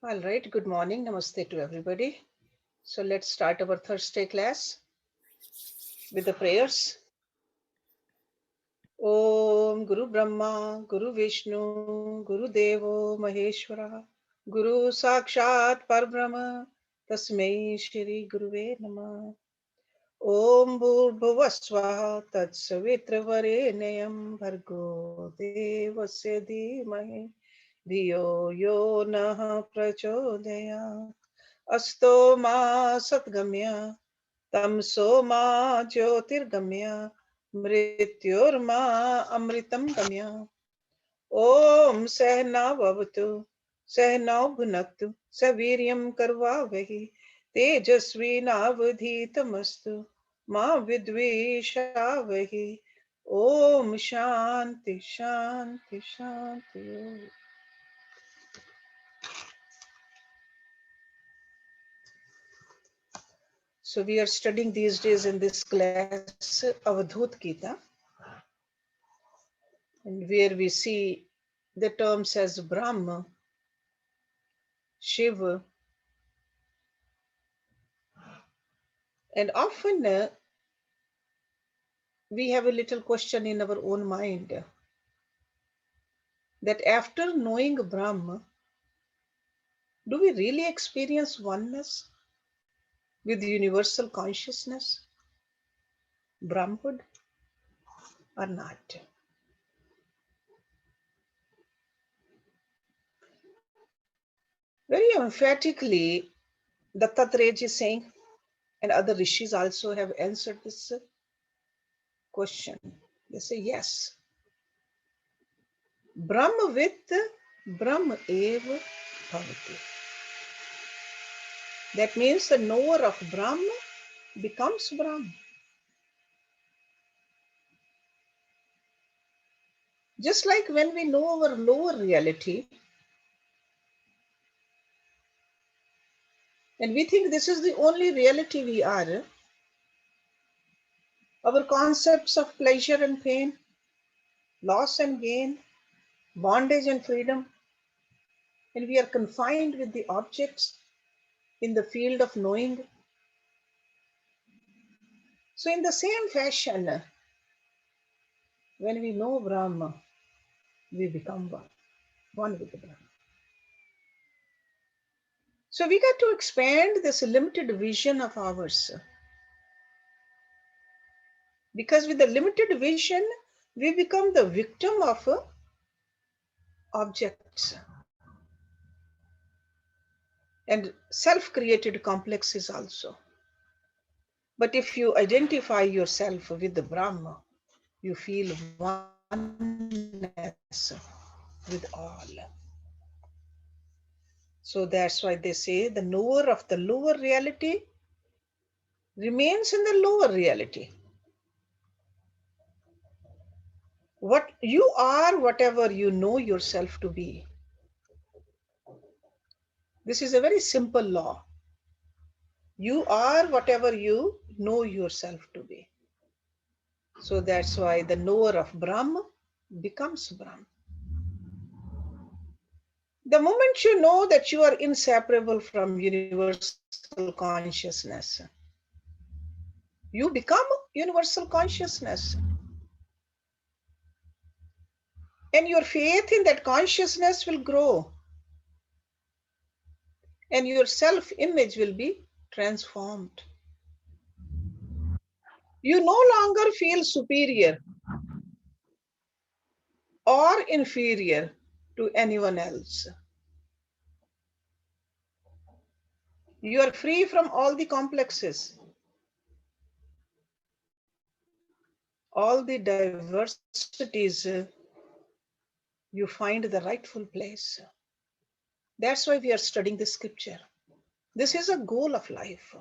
All right, good morning. Namaste to everybody. So let's start our Thursday class with the prayers. Om Guru Brahma, Guru Vishnu, Guru Devo Maheshwara, Guru Sakshat Parbrahma, Tasmai Shri Guruve Namah. Om Bhurbhuvasvaha Tatsavitra Bhargo Devasya Dhimahi Dhiyo Yo Nah Prachodayat Asto Ma Satgamya Tamso Ma Jyotirgamya Mrityorma Amritam Gamya Om Sehna Bhavatu Sehna Bhunaktu Saviryam Karvavahi Tejasvi Navadhitamastu Ma Vidvishavahi Om Shanti Shanti Shanti. So we are studying these days in this class Avadhuta Gita, and where we see the terms as Brahma, Shiva, and often we have a little question in our own mind that after knowing Brahma, do we really experience oneness with universal consciousness, Brahmhood, or not? Very emphatically, Dattatreya is saying, and other rishis also have answered this question. They say yes. Brahmavit Brahm eva bhavati. That means the knower of Brahma becomes Brahma. Just like when we know our lower reality, and we think this is the only reality we are, our concepts of pleasure and pain, loss and gain, bondage and freedom, and we are confined with the objects in the field of knowing. So in the same fashion, when we know Brahma, we become one with the Brahma. So we got to expand this limited vision of ours. Because with the limited vision, we become the victim of objects and self-created complexes also. But if you identify yourself with the Brahma, you feel oneness with all. So that's why they say the knower of the lower reality remains in the lower reality. What you are, whatever you know yourself to be. This is a very simple law. You are whatever you know yourself to be. So that's why the knower of Brahma becomes Brahma. The moment you know that you are inseparable from universal consciousness, you become universal consciousness. And your faith in that consciousness will grow. And your self-image will be transformed. You no longer feel superior or inferior to anyone else. You are free from all the complexes, all the diversities. You find the rightful place. That's why we are studying this scripture. This is a goal of life.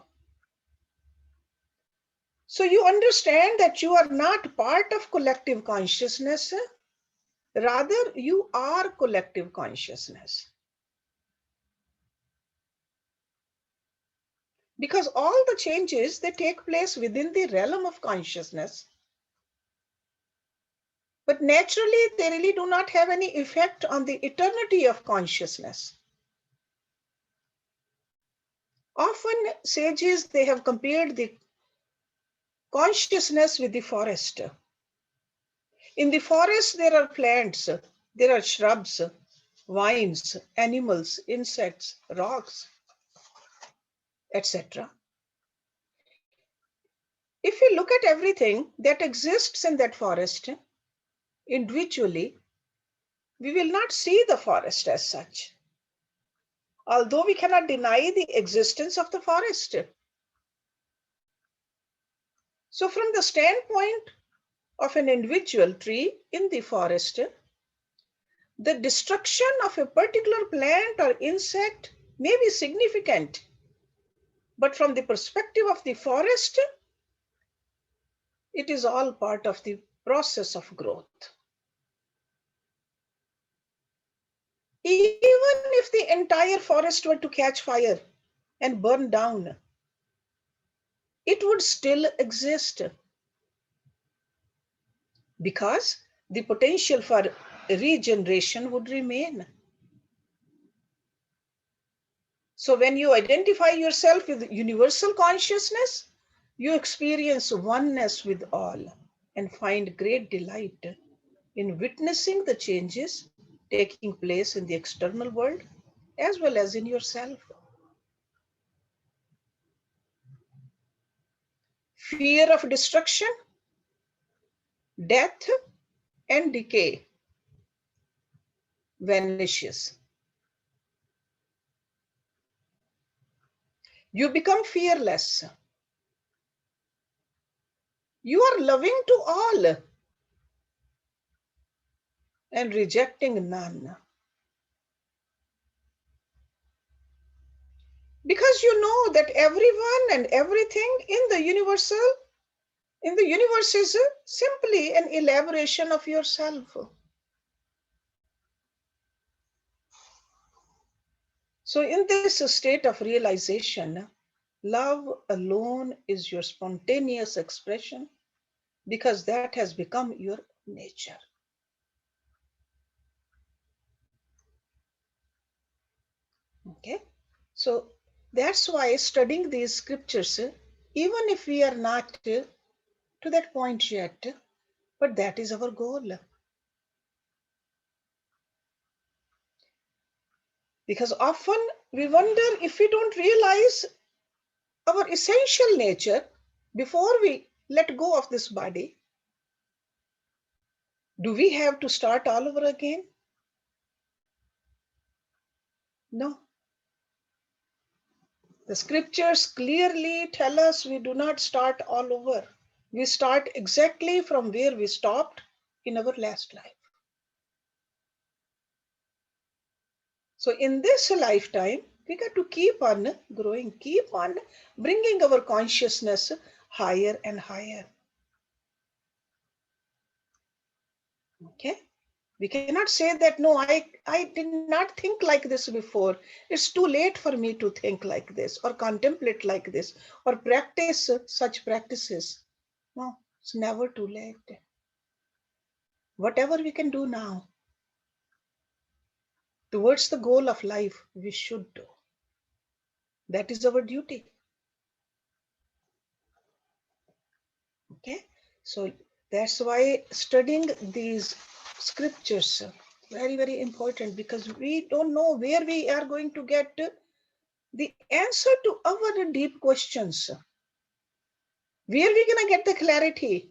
So you understand that you are not part of collective consciousness. Rather, you are collective consciousness. Because all the changes, they take place within the realm of consciousness. But naturally, they really do not have any effect on the eternity of consciousness. Often sages, they have compared the consciousness with the forest. In the forest, there are plants, there are shrubs, vines, animals, insects, rocks, etc. If we look at everything that exists in that forest individually, we will not see the forest as such, although we cannot deny the existence of the forest. So, from the standpoint of an individual tree in the forest, the destruction of a particular plant or insect may be significant, but from the perspective of the forest, it is all part of the process of growth. Even if the entire forest were to catch fire and burn down, it would still exist because the potential for regeneration would remain. So when you identify yourself with universal consciousness, you experience oneness with all and find great delight in witnessing the changes taking place in the external world as well as in yourself. Fear of destruction, death, and decay vanishes. You become fearless. You are loving to all and rejecting none. Because you know that everyone and everything in the universe is simply an elaboration of yourself. So in this state of realization, love alone is your spontaneous expression because that has become your nature. Okay, so that's why studying these scriptures, even if we are not to that point yet, but that is our goal. Because often we wonder if we don't realize our essential nature before we let go of this body, do we have to start all over again? No. The scriptures clearly tell us we do not start all over. We start exactly from where we stopped in our last life. So in this lifetime, we got to keep on growing, keep on bringing our consciousness higher and higher. Okay? We cannot say that, no, I did not think like this before. It's too late for me to think like this or contemplate like this or practice such practices. No, it's never too late. Whatever we can do now towards the goal of life, we should do. That is our duty. Okay, so that's why studying these scriptures very, very important, because we don't know where we are going to get the answer to our deep questions. Where are we going to get the clarity?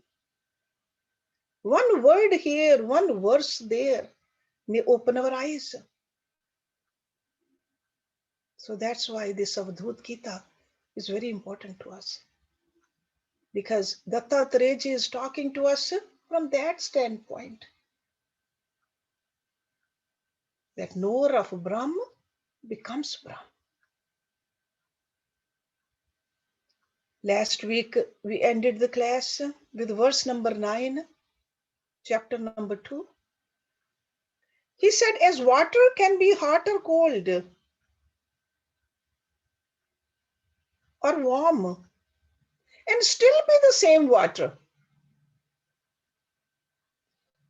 One word here, one verse there may open our eyes. So that's why this Avadhuta Gita is very important to us. Because Dattatreya is talking to us from that standpoint. That knower of Brahm becomes Brahm. Last week, we ended the class with verse number 9, chapter number 2. He said, as water can be hot or cold or warm and still be the same water,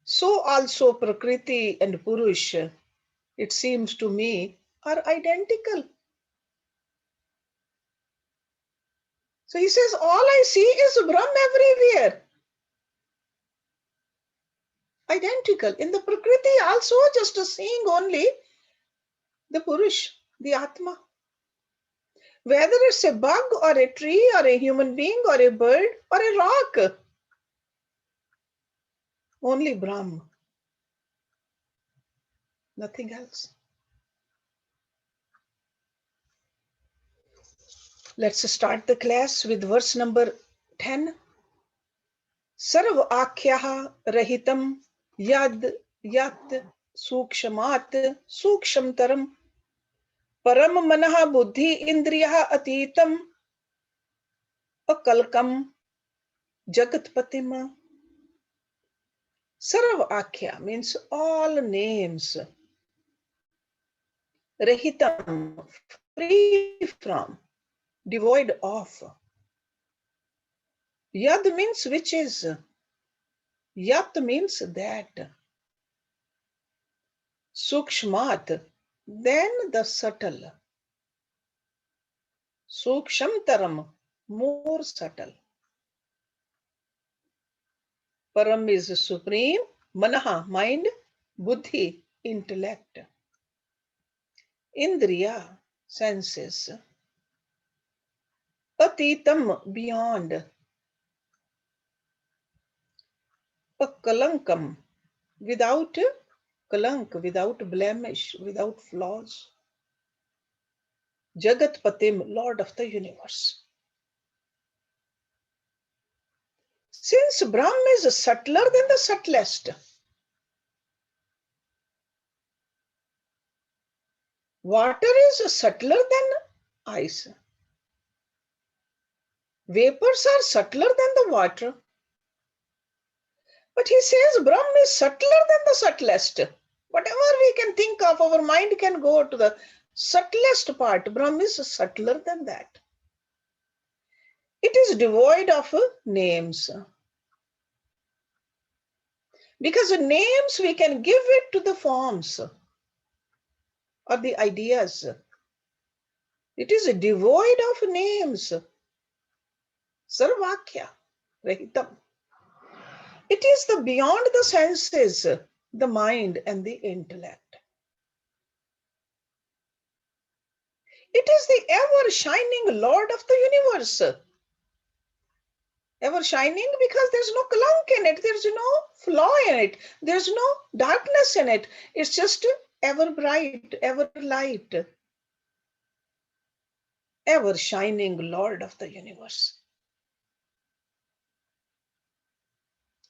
so also Prakriti and Purusha, it seems to me, are identical. So he says, all I see is Brahm everywhere. Identical. In the Prakriti also, just seeing only the Purush, the Atma. Whether it's a bug or a tree or a human being or a bird or a rock, only Brahm, nothing else. Let's start the class with verse number 10. Sarv akhyaha rahitam yad yat sukshamat sukshamtaram param manaha buddhi indriyaha atitam akalkam jagatpatim. Sarv akhya means all names. Rahitam, free from, devoid of. Yad means which is. Yat means that. Sukshmat, then the subtle. Sukshamtaram, more subtle. Param is supreme. Manaha, mind. Buddhi, intellect. Indriya, senses. Atitam, beyond. Akalankam, without kalank, without blemish, without flaws. Jagat Patim, Lord of the universe. Since Brahm is subtler than the subtlest, water is subtler than ice. Vapors are subtler than the water. But he says Brahm is subtler than the subtlest. Whatever we can think of, our mind can go to the subtlest part. Brahm is subtler than that. It is devoid of names. Because the names we can give it to the forms or the ideas. It is devoid of names. Sarvakya, Rahitam. It is the beyond the senses, the mind and the intellect. It is the ever shining Lord of the universe. Ever shining because there's no clunk in it, there's no flaw in it, there's no darkness in it. It's just ever bright, ever light, ever shining Lord of the universe.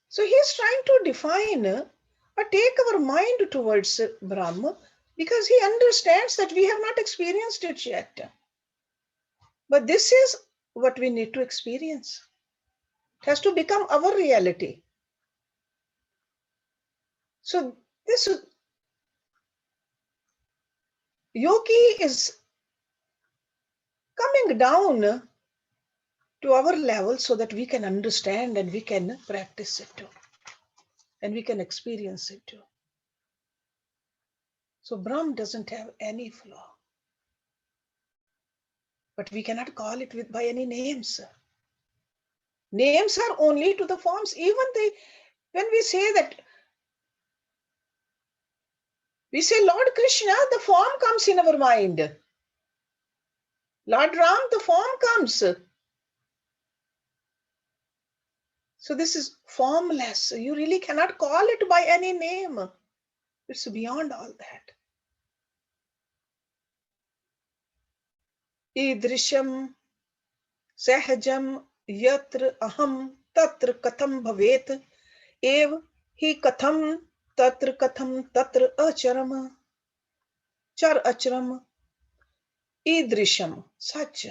So he's trying to define or take our mind towards Brahma because he understands that we have not experienced it yet. But this is what we need to experience. It has to become our reality. So this yogi is coming down to our level so that we can understand and we can practice it too. And we can experience it too. So Brahm doesn't have any flaw. But we cannot call it by any names. Names are only to the forms. Even when we say that, we say Lord Krishna, the form comes in our mind. Lord Ram, the form comes. So this is formless. You really cannot call it by any name. It's beyond all that. Idrisham sahajam yatra aham tatra katham bhavet ev hi katham tatra katham tatra acharam char acharam idrisham such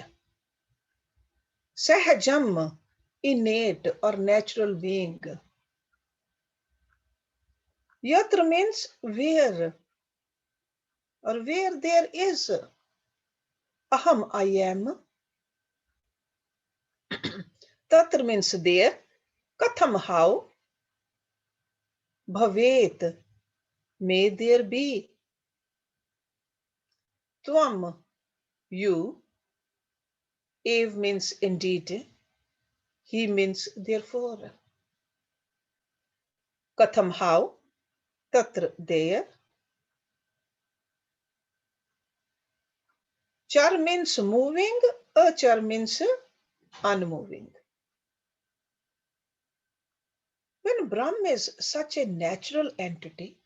sahajam innate or natural being. Yatra means where or where there is. Aham, I am. Tatra means there. Katham, how. Bhavet, may there be. Tvam, you. Ev means indeed. He means therefore. Katham how. Tatra there. Char means moving. Achar means unmoving. When Brahm is such a natural entity,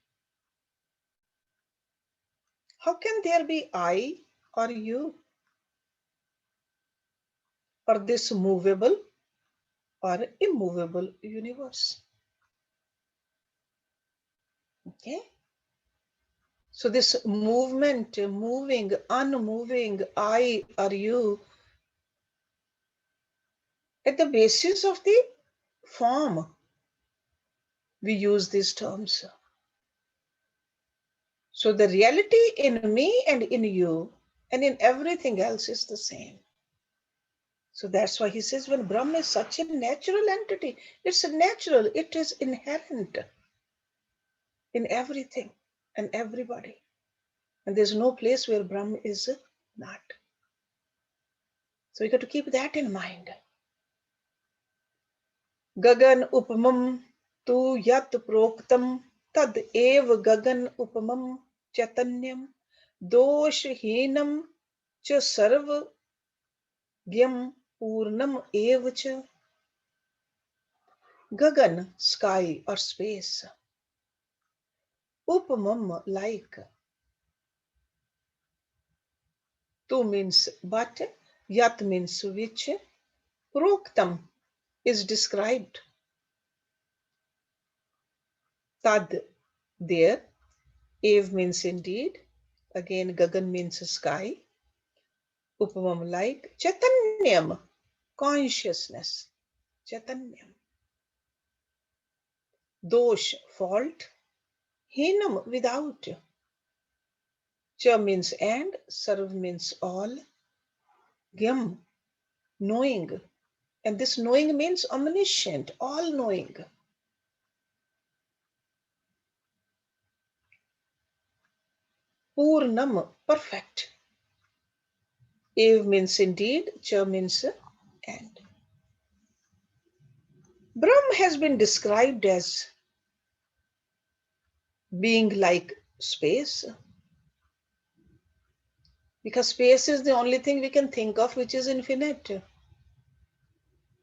how can there be I or you, or this movable or immovable universe? Okay? So this movement, moving, unmoving, I or you, at the basis of the form, we use these terms. So the reality in me and in you and in everything else is the same. So that's why he says when Brahma is such a natural entity, it's natural, it is inherent in everything and everybody. And there's no place where Brahma is not. So we got to keep that in mind. Gagan upamam tu yat proktam tad ev gagan upamam chaitanyam doshhinam cha sarva gyam purnam ev cha. Gagan, sky or space. Upamam, like. Tu means but, yat means which, proktam is described. Tad, there. Ev means indeed. Again, Gagan means sky. Upamam, like. Chaitanyam, consciousness. Chaitanyam. Dosh, fault. Hinam, without. Cha means and. Sarv means all. Gyam, knowing. And this knowing means omniscient, all knowing. Purnam, perfect. Ev means indeed, cha means and. Brahm has been described as being like space, because space is the only thing we can think of which is infinite.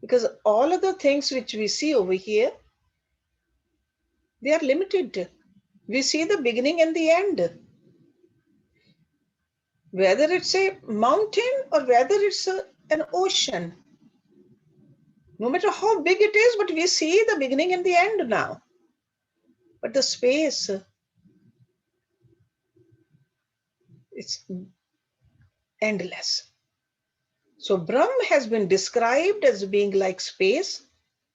Because all other things which we see over here, they are limited. We see the beginning and the end. Whether it's a mountain or whether it's an ocean, no matter how big it is, but we see the beginning and the end now. But the space, it's endless. So Brahm has been described as being like space,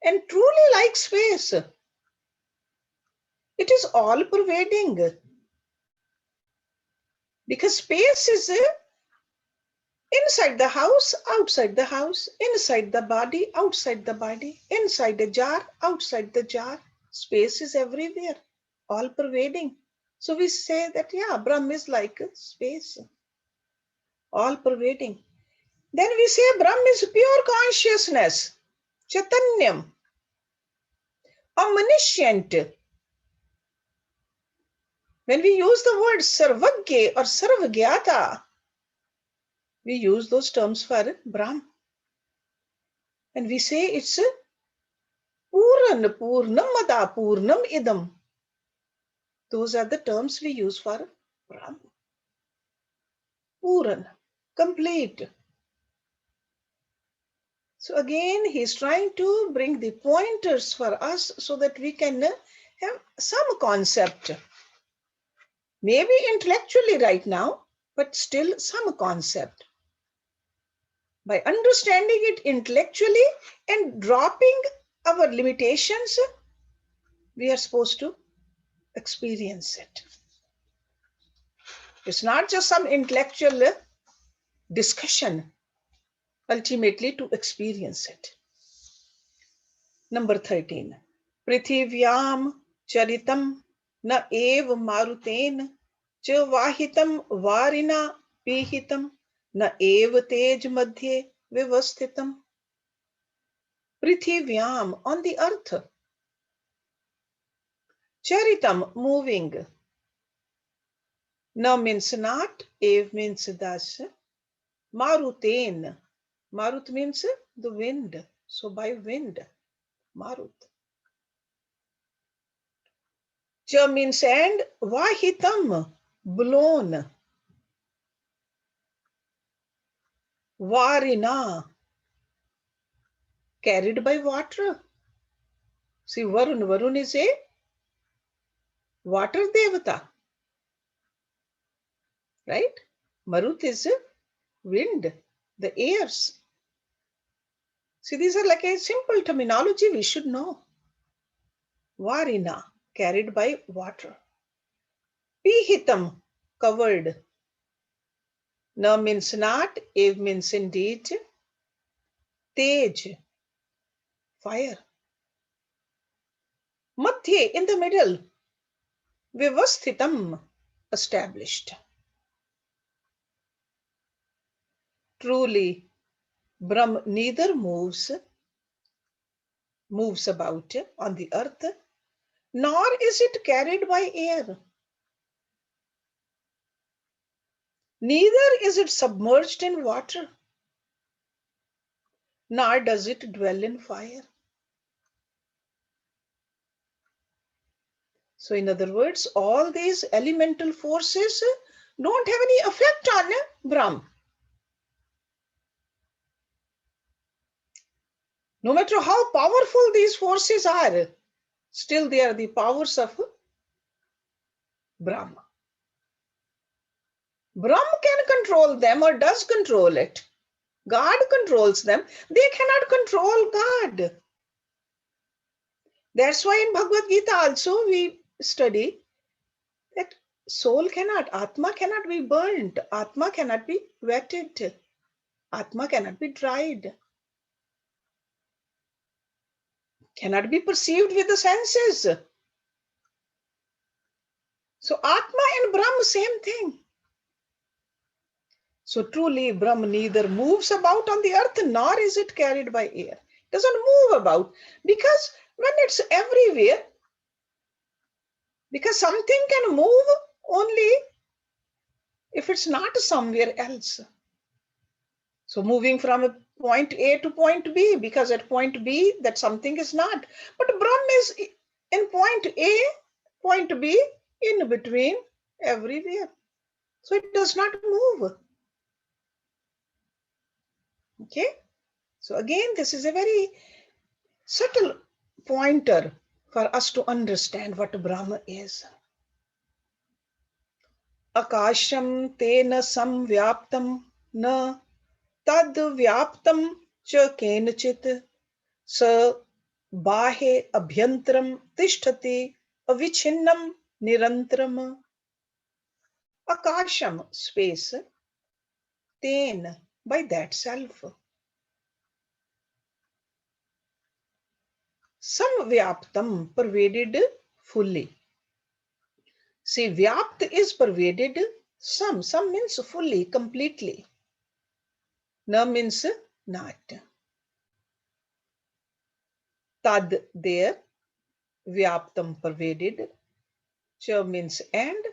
and truly like space. It is all pervading. Because space is inside the house, outside the house, inside the body, outside the body, inside the jar, outside the jar. Space is everywhere, all pervading. So we say that, yeah, Brahm is like space, all pervading. Then we say Brahm is pure consciousness, Chaitanyam, omniscient. When we use the word Sarvagya or Sarvagyata, we use those terms for Brahm. And we say it's Puran, Purnamada, Purnam Idam. Those are the terms we use for Brahm. Puran, complete. So again, he's trying to bring the pointers for us so that we can have some concept. Maybe intellectually right now, but still some concept. By understanding it intellectually and dropping our limitations, we are supposed to experience it. It's not just some intellectual discussion, ultimately to experience it. Number 13. Prithivyam charitam na ev maruten cha vahitam varina pihitam na ev tej madhye Vivasthitam. Prithivyam, on the earth. Charitam, moving. Na means not, ev means thus. Marutain. Marut means the wind. So by wind, Marut. Cha means and. Vahitam, blown. Varina, carried by water. See, Varun. Varun is a water devata, right? Marut is wind, the airs. See, these are like a simple terminology we should know. Varina, carried by water. Pihitam, covered. Na means not, ev means indeed. Tej, fire. Madhye, in the middle. Vivasthitam, established. Truly, Brahm neither moves about on the earth, nor is it carried by air. Neither is it submerged in water, nor does it dwell in fire. So, in other words, all these elemental forces don't have any effect on Brahm. No matter how powerful these forces are, still they are the powers of Brahma. Brahm can control them or does control it. God controls them. They cannot control God. That's why in Bhagavad Gita also we study that soul cannot, Atma cannot be burnt, Atma cannot be wetted, Atma cannot be dried, cannot be perceived with the senses. So Atma and Brahma, same thing. So truly Brahma neither moves about on the earth nor is it carried by air. It doesn't move about because when it's everywhere, because something can move only if it's not somewhere else. So moving from a point A to point B, because at point B that something is not. But Brahm is in point A, point B, in between, everywhere. So it does not move. Okay. So again, this is a very subtle pointer for us to understand what Brahma is. Akasham tena samvyaptam na tad vyaptam cha kenachit sa bahe abhyantram tishtati avichinnam nirantaram. Akasham, space, ten, by that self. Samvyaptam, pervaded fully. See, vyapt is pervaded, some means fully, completely. Na means not. Tad, there, vyaptam, pervaded. Cha means and,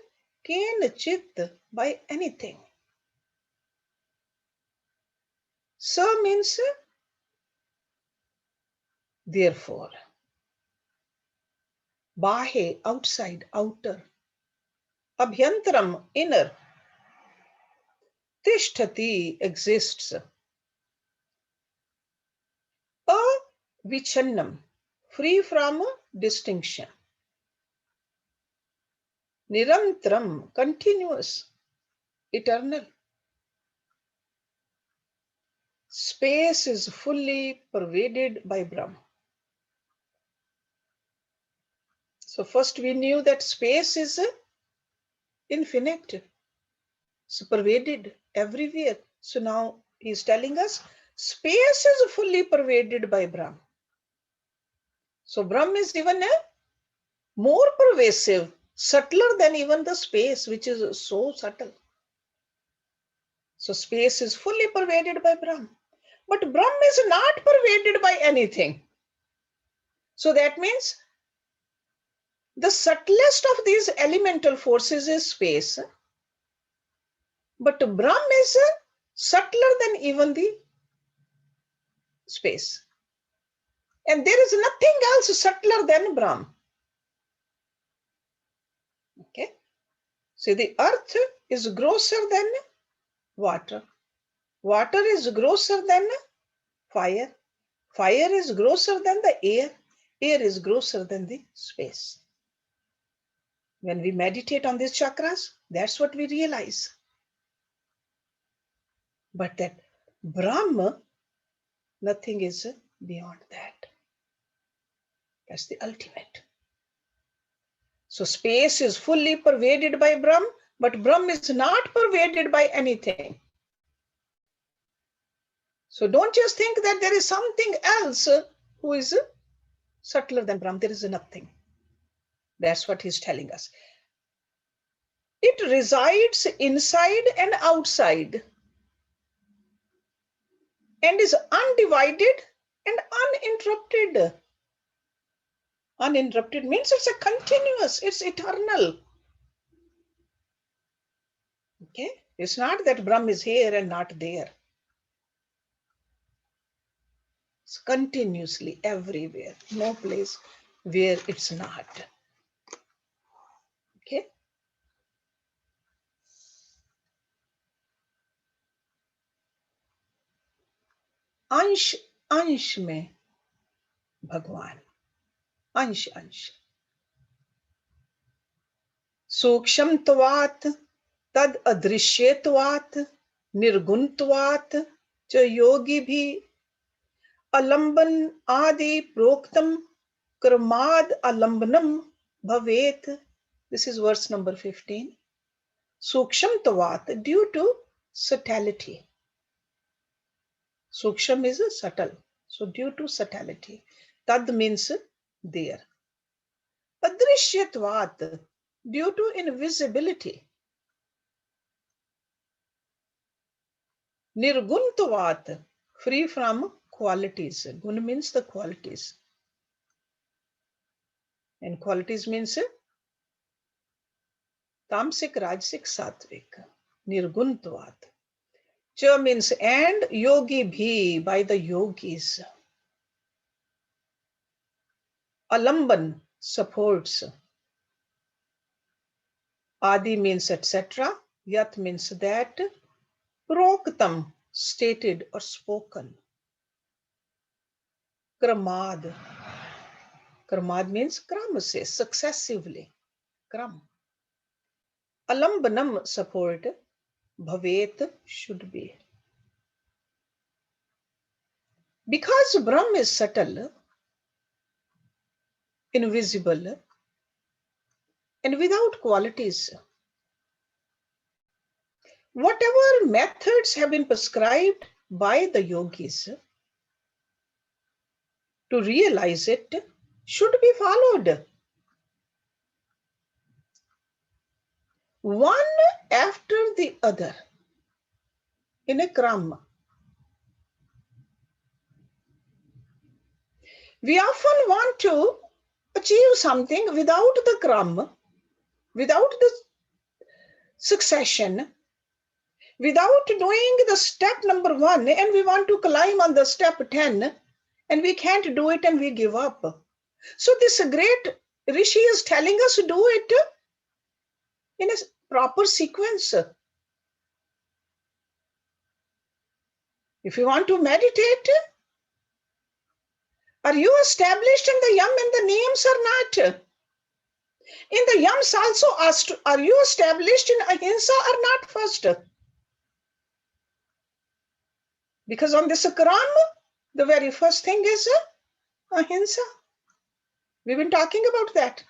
ken chit, by anything. Sa means therefore. Bahe, outside, outer. Abhyantaram, inner. Tishtati, exists. Avicchannam, free from distinction. Nirantaram, continuous, eternal. Space is fully pervaded by Brahma. So first we knew that space is infinite, so pervaded everywhere. So now he is telling us space is fully pervaded by Brahma. So Brahma is even more pervasive, subtler than even the space, which is so subtle. So space is fully pervaded by Brahma. But Brahm is not pervaded by anything. So that means the subtlest of these elemental forces is space. But Brahm is subtler than even the space. And there is nothing else subtler than Brahm. Okay. So the earth is grosser than water. Water is grosser than fire. Fire is grosser than the air. Air is grosser than the space. When we meditate on these chakras, that's what we realize. But that Brahma, nothing is beyond that. That's the ultimate. So space is fully pervaded by Brahm, but Brahm is not pervaded by anything. So don't just think that there is something else who is subtler than Brahm. There is nothing. That's what he's telling us. It resides inside and outside and is undivided and uninterrupted. Uninterrupted means it's a continuous, it's eternal. Okay? It's not that Brahm is here and not there. It's continuously everywhere, no place where it's not. Okay? अंश अंश में भगवान, अंश अंश. सूक्ष्मत्वात् तद अदृश्यत्वात् निर्गुणत्वात् च योगी भी अलंबन आदि प्रोक्तम क्रमाद अलंबनम भवेत. This is verse number 15. Suksham due to subtlety. Suksham is subtle. So due to subtlety. Tad means there. Adrishyatvat due to invisibility. Nirguntvat free from qualities. Gun means the qualities. And qualities means tamsik, rajsik, satvik. Nirguntvat. Cha means and, yogi bhi, by the yogis. Alamban supports. Adi means etc. Yat means that. Proktam stated or spoken. Kramad. Kramad means kramase, successively. Kram. Alambanam support. Bhavet should be. Because Brahm is subtle, invisible, and without qualities, whatever methods have been prescribed by the yogis to realize it should be followed. One after the other in a krama. We often want to achieve something without the krama, without the succession, without doing the step number 1, and we want to climb on the step 10, and we can't do it and we give up. So this great Rishi is telling us to do it in a proper sequence. If you want to meditate, are you established in the yam and the niyams or not? In the yams also asked, are you established in ahimsa or not first? Because on this Quran, the very first thing is ahimsa. We've been talking about that.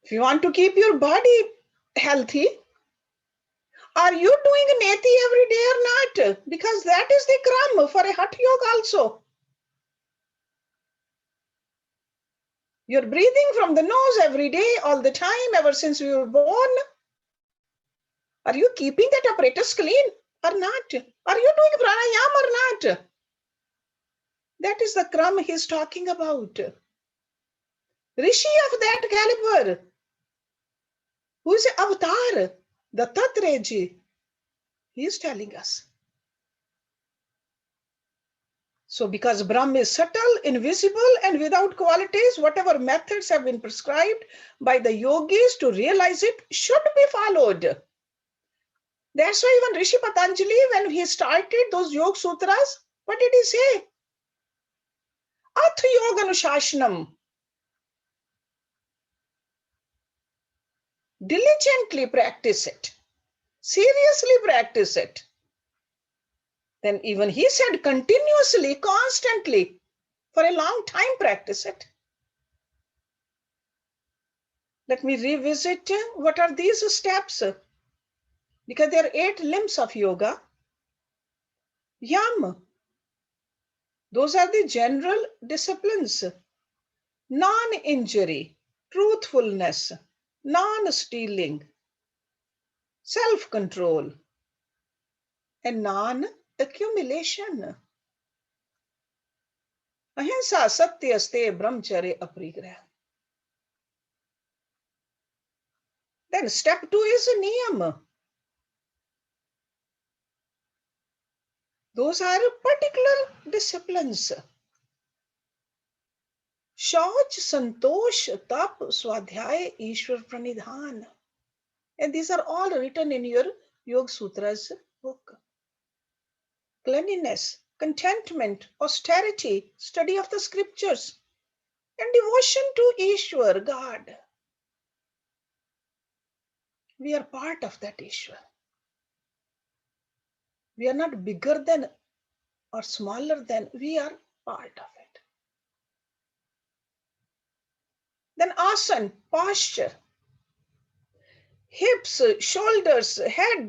If you want to keep your body healthy, are you doing neti every day or not? Because that is the kram for a hatha yoga also. You're breathing from the nose every day, all the time, ever since you were born. Are you keeping that apparatus clean? or not? Are you doing pranayama or not? That is the Kram he's talking about. Rishi of that caliber, who is an avatar, the Tatreji, he is telling us. So because Brahm is subtle, invisible, and without qualities, whatever methods have been prescribed by the yogis to realize it should be followed. That's why even Rishi Patanjali, when he started those Yoga Sutras, what did he say? Ath Yoga Anushashanam. Diligently practice it. Seriously practice it. Then even he said continuously, constantly, for a long time practice it. Let me revisit what are these steps. Because there are 8 limbs of yoga. Yam. Those are the general disciplines. Non-injury, truthfulness, non-stealing, self-control, and non-accumulation. Ahimsa, satya, ste, brahmacharya, aparigraha. Then step 2 is niyam. Those are particular disciplines. Shauch, santosh, tap, swadhyay, ishwar pranidhan. And these are all written in your Yoga Sutras book. Cleanliness, contentment, austerity, study of the scriptures, and devotion to Ishwar, God. We are part of that Ishwar. We are not bigger than or smaller than, we are part of it. Then asan, posture, hips, shoulders, head.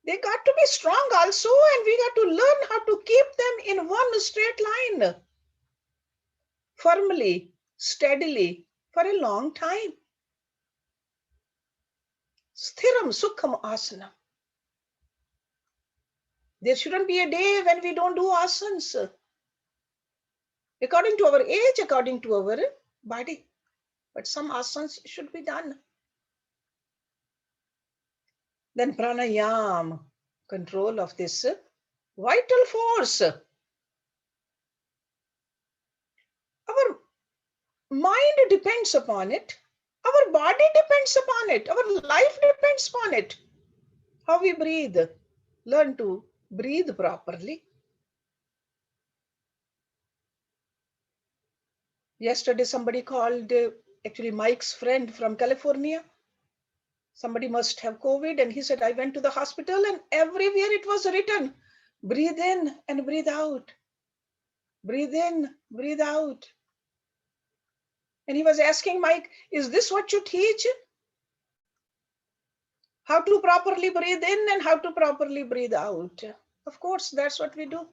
They got to be strong also, and we got to learn how to keep them in one straight line. Firmly, steadily, for a long time. Sthiram sukham asana. There shouldn't be a day when we don't do asanas. According to our age, according to our body. But some asanas should be done. Then pranayama, control of this vital force. Our mind depends upon it. Our body depends upon it. Our life depends upon it. How we breathe. Learn to breathe properly. Yesterday, somebody called, actually Mike's friend from California. Somebody must have COVID, and he said, I went to the hospital and everywhere it was written, breathe in and breathe out. Breathe in, breathe out. And he was asking Mike, is this what you teach? How to properly breathe in and how to properly breathe out. Of course, that's what we do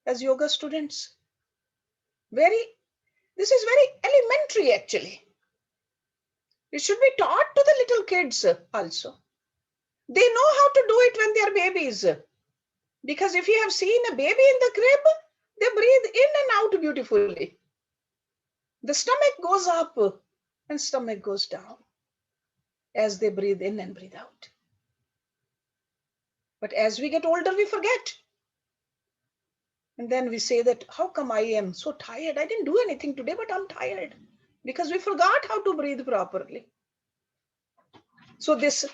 as yoga students. This is very elementary actually. It should be taught to the little kids also. They know how to do it when they are babies. Because if you have seen a baby in the crib, they breathe in and out beautifully. The stomach goes up and stomach goes down as they breathe in and breathe out. But as we get older, we forget. And then we say that, how come I am so tired? I didn't do anything today, but I'm tired. Because we forgot how to breathe properly. So this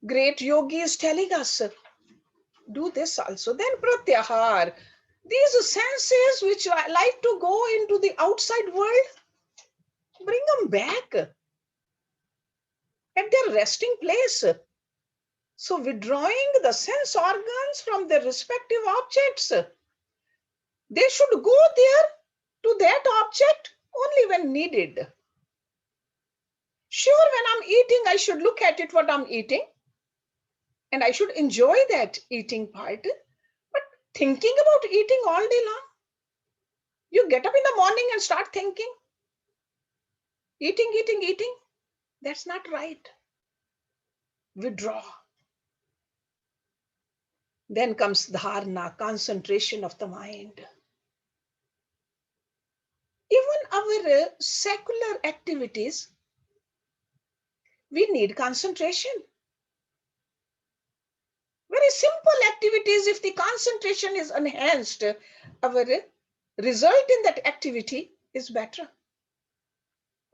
great yogi is telling us, do this also. Then pratyahar. These senses which like to go into the outside world, bring them back at their resting place. So withdrawing the sense organs from their respective objects, they should go there to that object only when needed. Sure, when I'm eating, I should look at it what I'm eating. And I should enjoy that eating part. But thinking about eating all day long, you get up in the morning and start thinking, eating, that's not right. Withdraw. Then comes dharana, concentration of the mind. Even our secular activities, we need concentration. Very simple activities, if the concentration is enhanced, our result in that activity is better.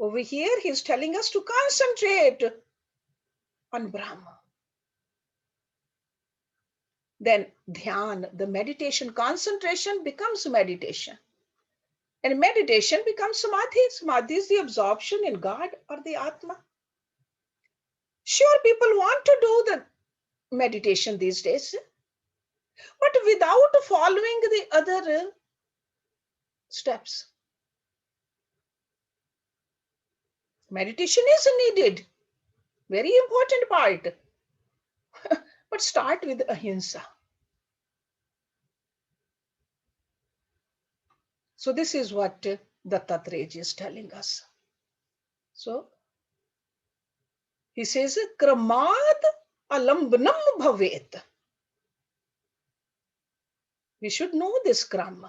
Over here, he's telling us to concentrate on Brahma. Then dhyan, the meditation, concentration becomes meditation. And meditation becomes samadhi. Samadhi is the absorption in God or the Atma. Sure, people want to do the meditation these days, but without following the other steps. Meditation is needed, very important part. But start with ahimsa. So this is what Dattatreya is telling us. So he says, Kramad alambnam bhavet. We should know this kram. We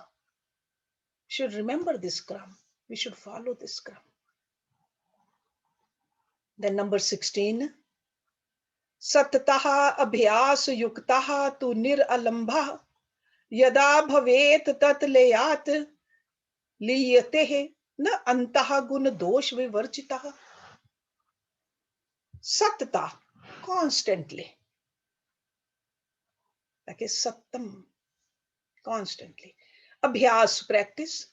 should remember this kram. We should follow this kram. Then number 16. Sattataha abhyas yuktaha tu niralambha yada bhavet tat leyat liyatehe na antaha gun dosh vivarjitaha. Sattata, constantly. Like a sattam, constantly. Abhyas, practice.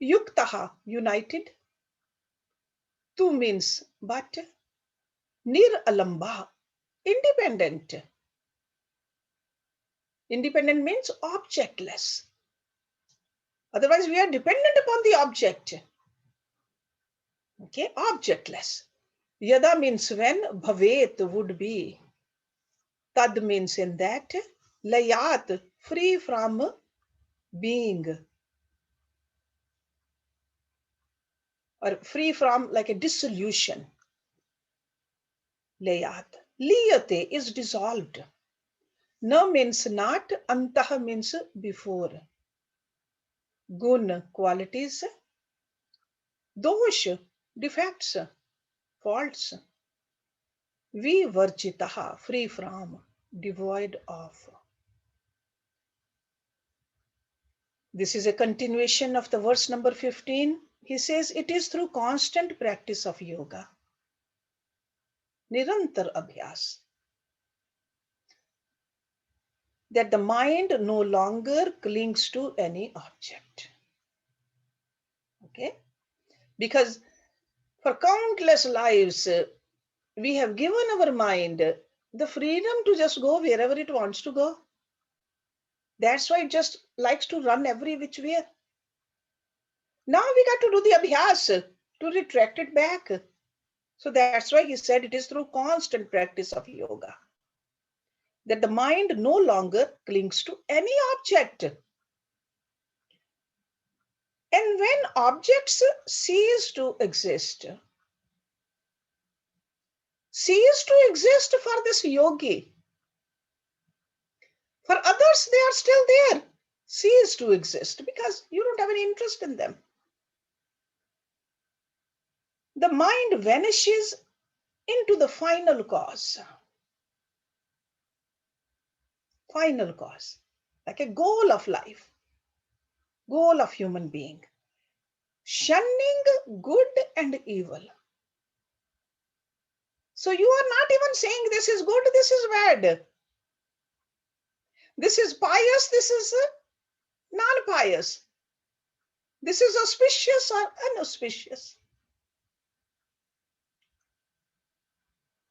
Yuktaha, united. Tu means but. Niralambha, independent. Independent means objectless. Otherwise, we are dependent upon the object. Okay, objectless. Yada means when, bhavet would be. Tad means in that. Layat, free from being. Or free from like a dissolution. Layat. Liyate is dissolved. Na means not, antah means before. Gun, qualities. Dosh, defects, faults. Vivarjitaha, free from, devoid of. This is a continuation of the verse number 15. He says, it is through constant practice of yoga. Nirantar abhyas. That the mind no longer clings to any object. Okay? Because for countless lives, we have given our mind the freedom to just go wherever it wants to go. That's why it just likes to run every which way. Now we got to do the abhyas to retract it back. So that's why he said it is through constant practice of yoga that the mind no longer clings to any object. And when objects cease to exist for this yogi, for others, they are still there, cease to exist because you don't have any interest in them. The mind vanishes into the final cause. Final cause, like a goal of life, goal of human being. Shunning good and evil. So you are not even saying this is good, this is bad. This is pious, this is non-pious. This is auspicious or inauspicious.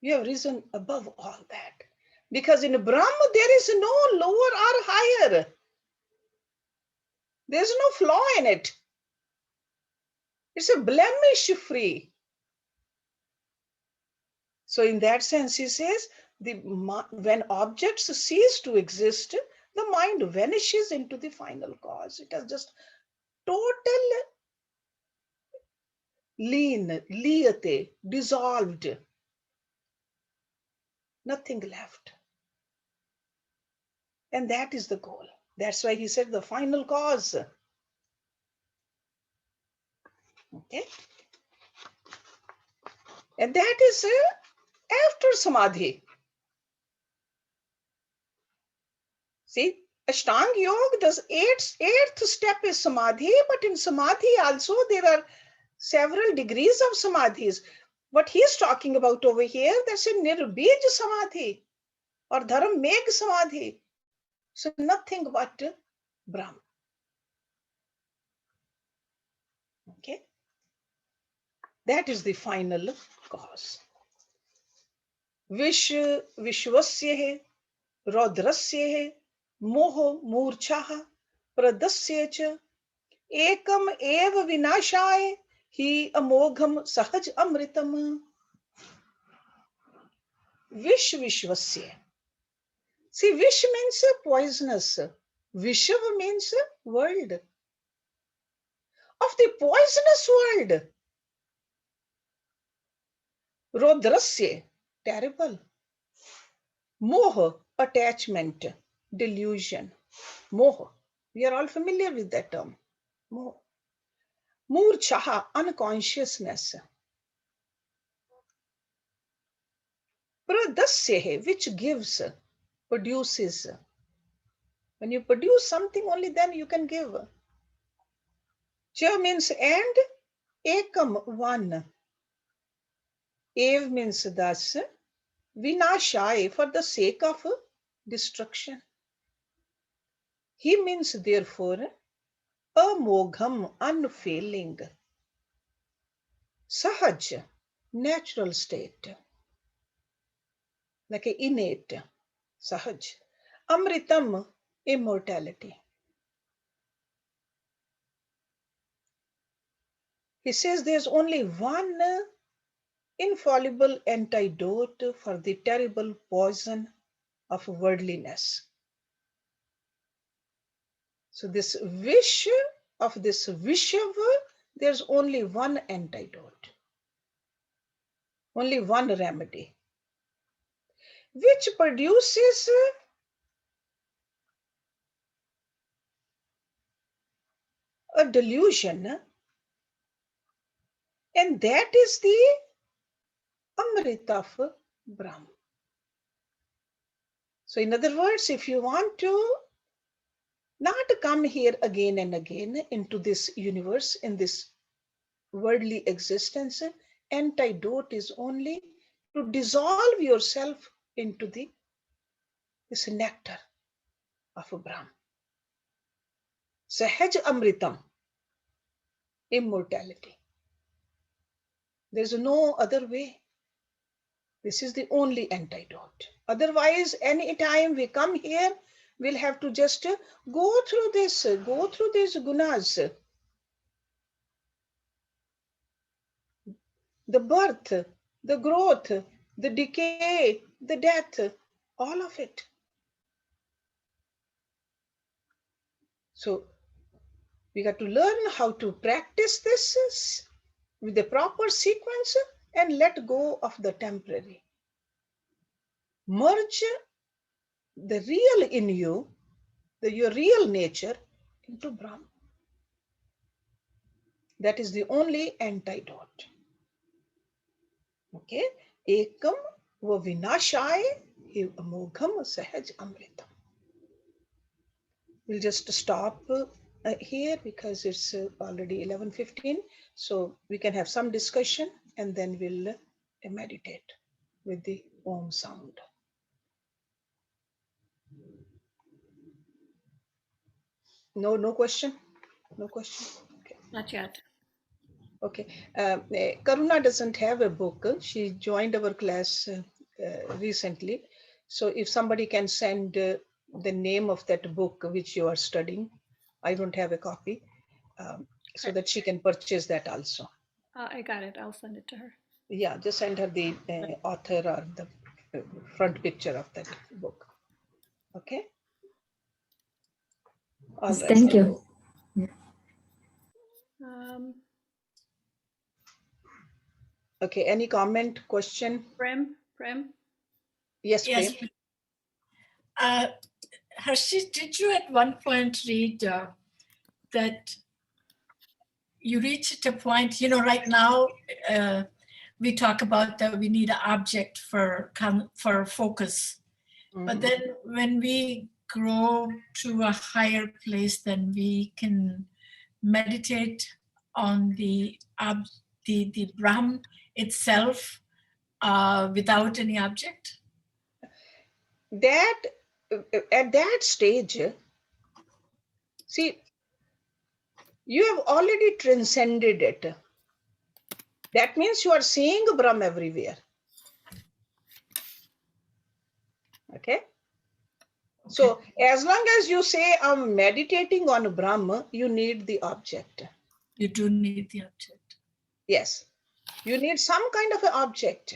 You have risen above all that. Because in Brahma, there is no lower or higher. There's no flaw in it. It's a blemish free. So in that sense, he says, when objects cease to exist, the mind vanishes into the final cause. It has just total liyate, dissolved. Nothing left. And that is the goal. That's why he said the final cause. Okay. And that is after samadhi. See, Ashtanga Yoga does eighth step is samadhi, but in samadhi also there are several degrees of samadhis. What he's talking about over here, that's a nirbij samadhi or dharam-meg samadhi. So nothing but Brahm. Okay. That is the final cause. Vishwasya hai, रौद्रस्य है मोह मूर्छा प्रदस्य च एकम एव विनाशाय हि अमोघम सहज अमृतम विश्वस्य. See, wish means poisonous. Vishwa means world. Of the poisonous world. Rodrasya, terrible. Moh, attachment, delusion. Moh, we are all familiar with that term. Moh. Murchaha, unconsciousness. Pradasya, which gives, produces. When you produce something, only then you can give. Cha means and, ekam, one. Ev means thus, vinashai, for the sake of destruction. He means therefore, amogham, unfailing. Sahaj, natural state. Like an innate, sahaj. Amritam, immortality. He says there's only one infallible antidote for the terrible poison of worldliness. So this wish of this Vishava, there's only one antidote, only one remedy, which produces a delusion, and that is the Amrita of Brahma. So in other words, if you want to not come here again and again into this universe, in this worldly existence, antidote is only to dissolve yourself into this nectar of Brahma. Sahaj Amritam, immortality. There's no other way. This is the only antidote. Otherwise, any time we come here, we'll have to just go through these gunas. The birth, the growth, the decay, the death, all of it. So we got to learn how to practice this with the proper sequence and let go of the temporary. Merge the real in you, your real nature, into Brahma. That is the only antidote. Okay? Ekam va vinashaya amogham sahaj amritam. We'll just stop here because it's already 11:15. So we can have some discussion and then we'll meditate with the Om sound. No question? No question? Okay. Not yet. Okay. Karuna doesn't have a book. She joined our class recently. So if somebody can send the name of that book which you are studying, I don't have a copy, so that she can purchase that also. I got it. I'll send it to her. Yeah, just send her the author or the front picture of that book. Okay. All right. Thank you. Okay. Any comment, question? Prem? Yes, Yes. Prem. Hershey, did you at one point read that you reached a point, right now we talk about that we need an object for focus. But then when we grow to a higher place, then we can meditate on the Brahm itself without any object? That at that stage, see, you have already transcended it. That means you are seeing Brahm everywhere. Okay? So as long as you say I'm meditating on Brahma, you need the object. You do need the object. Yes. You need some kind of an object.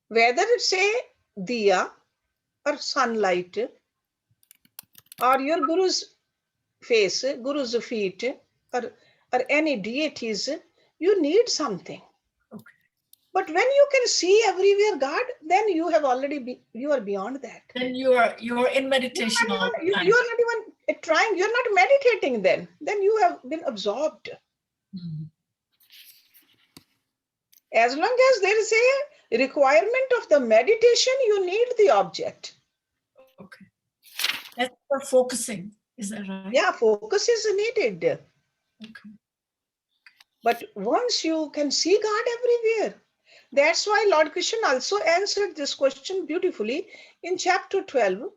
Whether it's a diya or sunlight or your guru's face, guru's feet or any deities, you need something. Okay. But when you can see everywhere God, then you have already you are beyond that. Then you are in meditation. You are not even trying. You're not meditating. Then you have been absorbed. Mm-hmm. As long as there is a requirement of the meditation, you need the object. Okay. That's for focusing. Is that right? Yeah, focus is needed. Okay. But once you can see God everywhere, that's why Lord Krishna also answered this question beautifully in chapter 12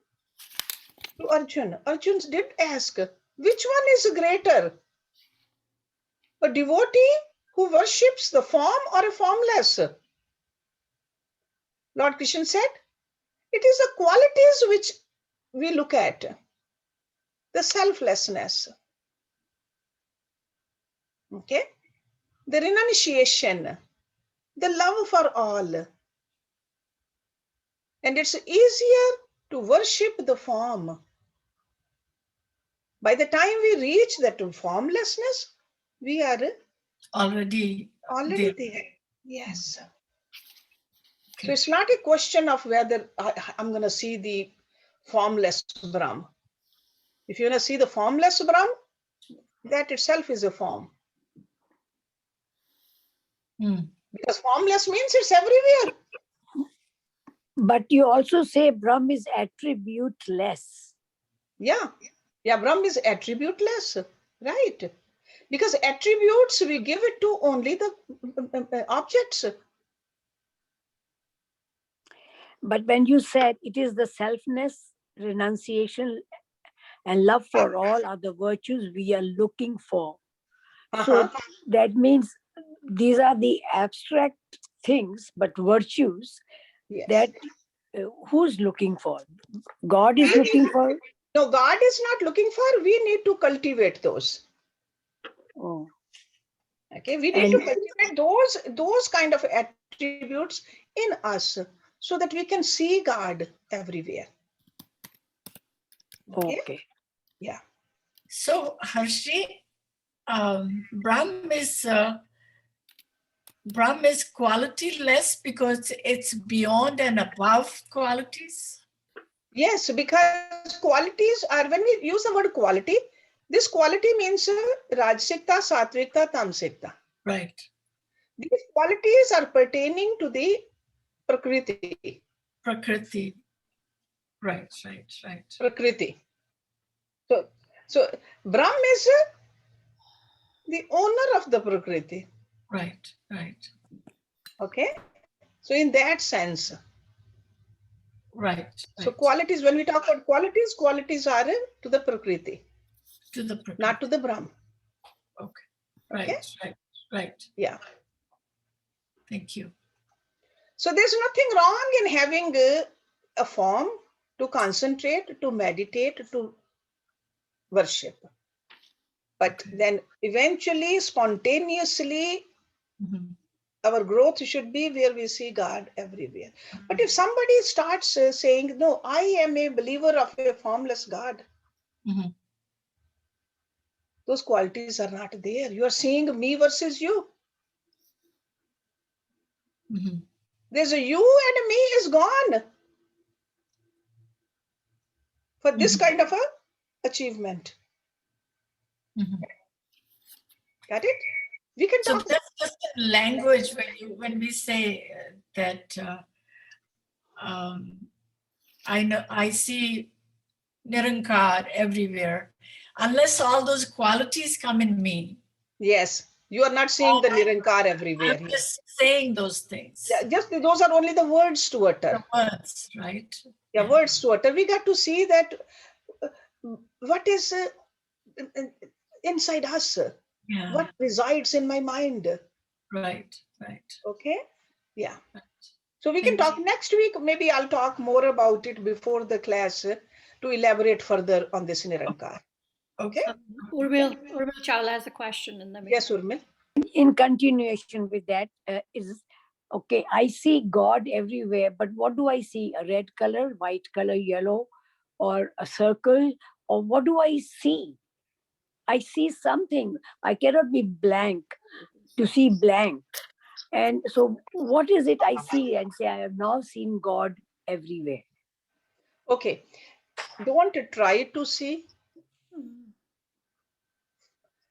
to Arjuna. Arjuna did ask, which one is greater? A devotee who worships the form or a formless? Lord Krishna said, it is the qualities which we look at. The selflessness. Okay? The renunciation. The love for all. And it's easier to worship the form. By the time we reach that formlessness, we are already there. Yes. Okay. So it's not a question of whether I'm going to see the formless Brahm. If you're going to see the formless Brahm, that itself is a form. Because formless means it's everywhere. But you also say Brahm is attributeless. Yeah, Brahm is attributeless, right? Because attributes, we give it to only the objects. But when you said it is the selfness, renunciation, and love for all are the virtues we are looking for. So that means these are the abstract things, but virtues that who's looking for? God is looking for? No, God is not looking for. We need to cultivate those. Oh. Okay, we need to cultivate those kind of attributes in us so that we can see God everywhere. Okay. Yeah. So, Hershey, Brahm is quality-less because it's beyond and above qualities? Yes, because qualities are, when we use the word quality, this quality means Rajsikta, Satvikta, Tamsikta. Right. These qualities are pertaining to the Prakriti. Prakriti. Right. Prakriti. So Brahm is the owner of the Prakriti. Right. Okay. So in that sense. Right. So qualities, when we talk about qualities are to the Prakriti. To the Prakriti. Not to the Brahm. Okay. Right. Yeah. Thank you. So there's nothing wrong in having a form to concentrate, to meditate, to worship. But then eventually, spontaneously, our growth should be where we see God everywhere. But if somebody starts saying, no, I am a believer of a formless God, those qualities are not there. You are seeing me versus you. There's a you and a me is gone. for this kind of a achievement. Got it? We can So talk. that's just language when we say that I see Nirankar everywhere. Unless all those qualities come in me. Yes, you are not seeing the Nirankar everywhere. I'm just saying those things. Yeah, just those are only the words to utter. The words, right? Yeah, words to utter. We got to see that what is inside us, Yeah. what resides in my mind. Right. Okay, yeah. Right. So we can talk next week. Maybe I'll talk more about it before the class to elaborate further on this Nirankar. Okay. Urmil Chawla has a question, and then Yes, Urmil. In continuation with that, is okay. I see God everywhere, but what do I see? A red color, white color, yellow, or a circle, or what do I see? I see something. I cannot be blank to see blank. And so, what is it I see and say, I have now seen God everywhere? Okay. Don't try to see.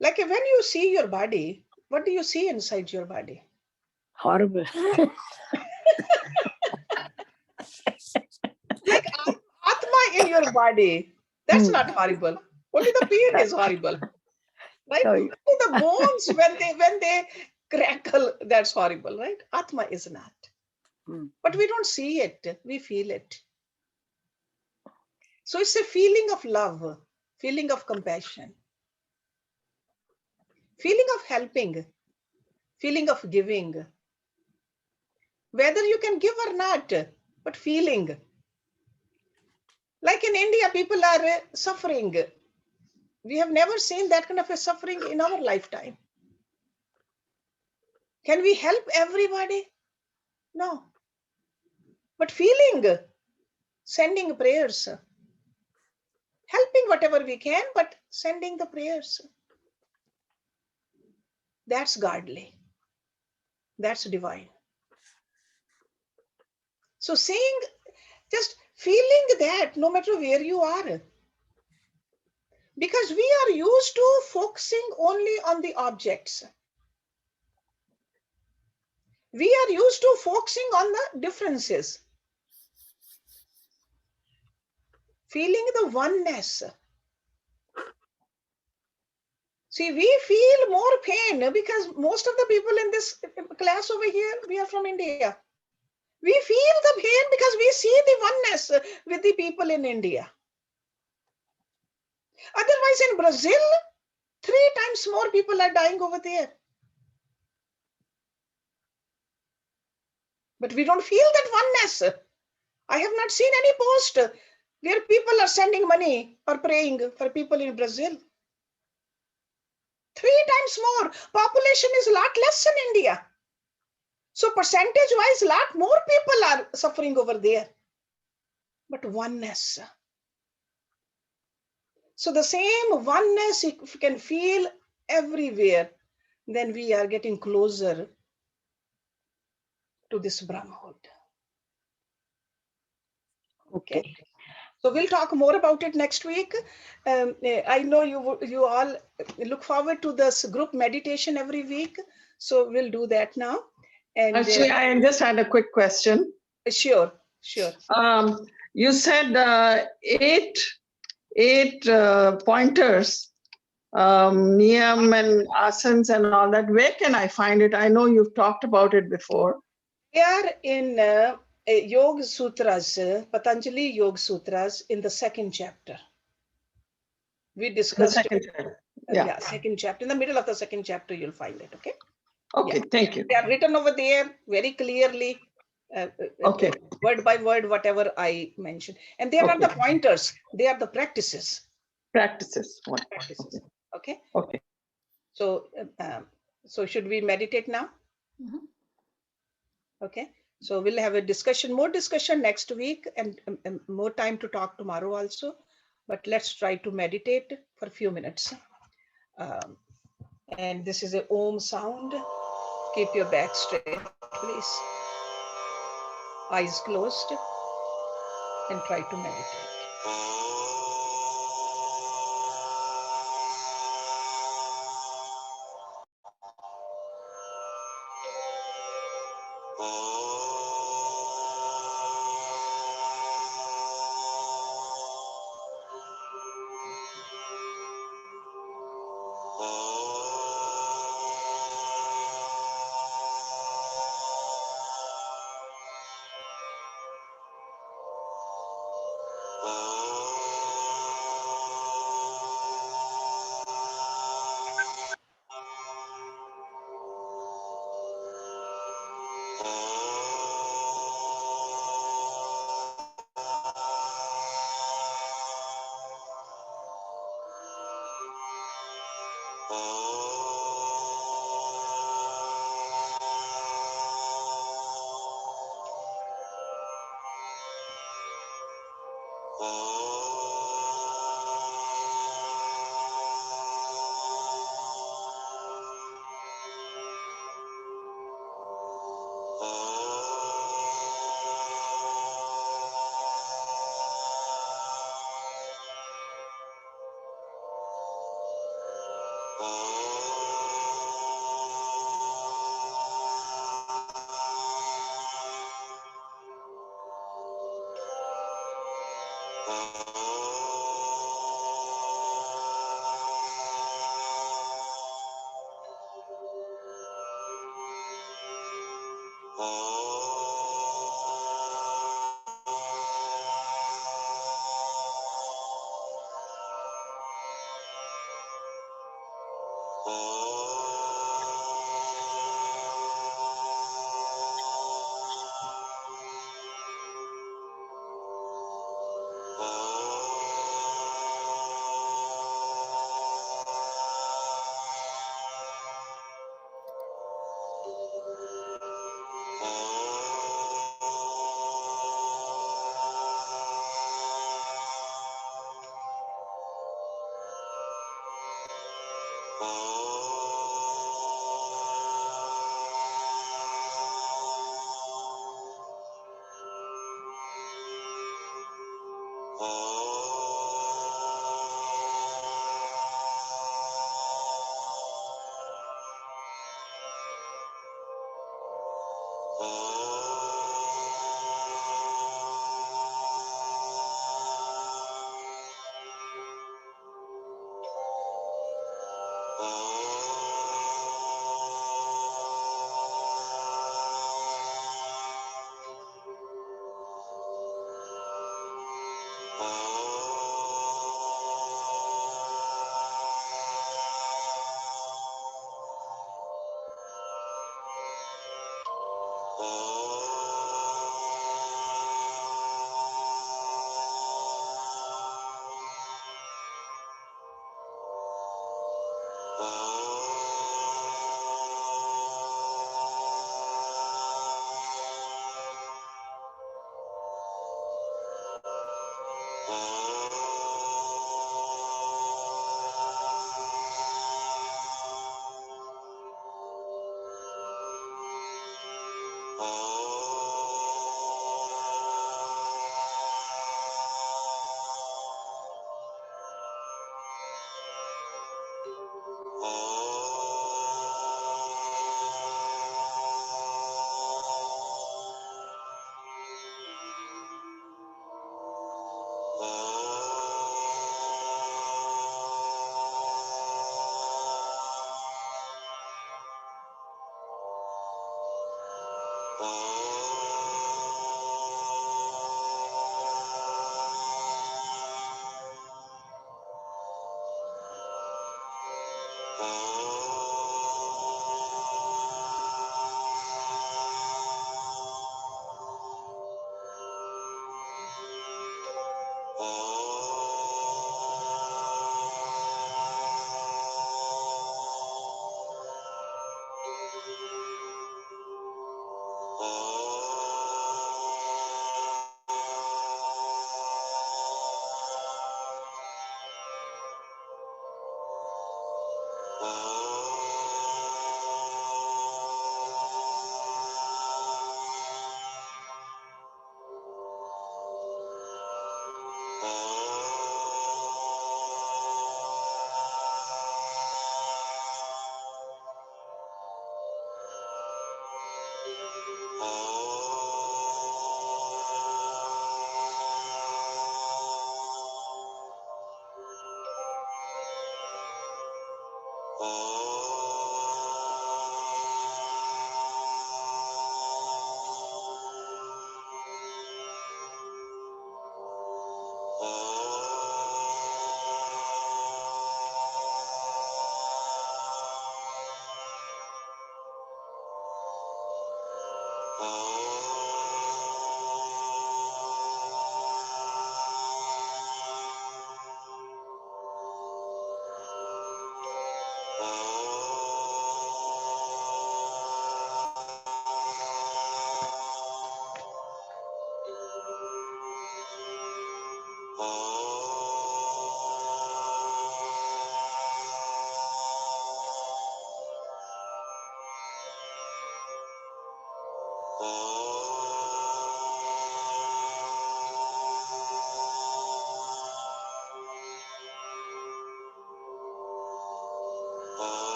Like when you see your body, what do you see inside your body? Horrible. Like Atma in your body. That's not horrible. Only the pain is horrible. Right? Sorry. Only the bones when they crackle, that's horrible, right? Atma is not. But we don't see it, we feel it. So it's a feeling of love, feeling of compassion, feeling of helping, feeling of giving. Whether you can give or not, but feeling. Like in India, people are suffering. We have never seen that kind of a suffering in our lifetime. Can we help everybody? No. But feeling, sending prayers, helping whatever we can, but sending the prayers. That's godly. That's divine. So saying, just feeling that no matter where you are. Because we are used to focusing only on the objects. We are used to focusing on the differences. Feeling the oneness. See, we feel more pain because most of the people in this class over here, we are from India. We feel the pain because we see the oneness with the people in India. Otherwise, in Brazil, 3 times more people are dying over there. But we don't feel that oneness. I have not seen any post where people are sending money or praying for people in Brazil. 3 times more. Population is a lot less in India. So percentage-wise, a lot more people are suffering over there. But oneness. So the same oneness, if you can feel everywhere, then we are getting closer to this Brahmahood. Okay. So we'll talk more about it next week. I know you all look forward to this group meditation every week. So we'll do that now. And actually, I just had a quick question. Sure. You said 8 pointers, niyam and asanas and all that. Where can I find it? I know you've talked about it before. They are in Yoga Sutras, Patanjali Yoga Sutras in the 2nd chapter. We discussed the 2nd chapter. Yeah. 2nd chapter. In the middle of the 2nd chapter, you'll find it. Okay. Okay. Thank you. They are written over there very clearly. Okay. Word by word, whatever I mentioned. And they are not the pointers, they are the practices. Practices. Okay. Okay. So, so should we meditate now? Mm-hmm. Okay. So we'll have a discussion, more discussion next week, and more time to talk tomorrow also. But let's try to meditate for a few minutes. And this is a Om sound. Keep your back straight, please. Eyes closed, and try to meditate.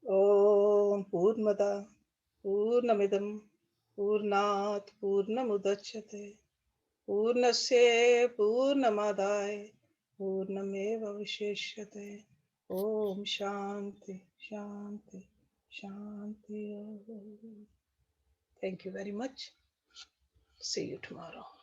Om Purnamada Purnamidam Purnat Purnamudachyate Purnasya Purnamadaya Purnameva Vishishyate. Om Shanti Shanti Shanti. Thank you very much. See you tomorrow.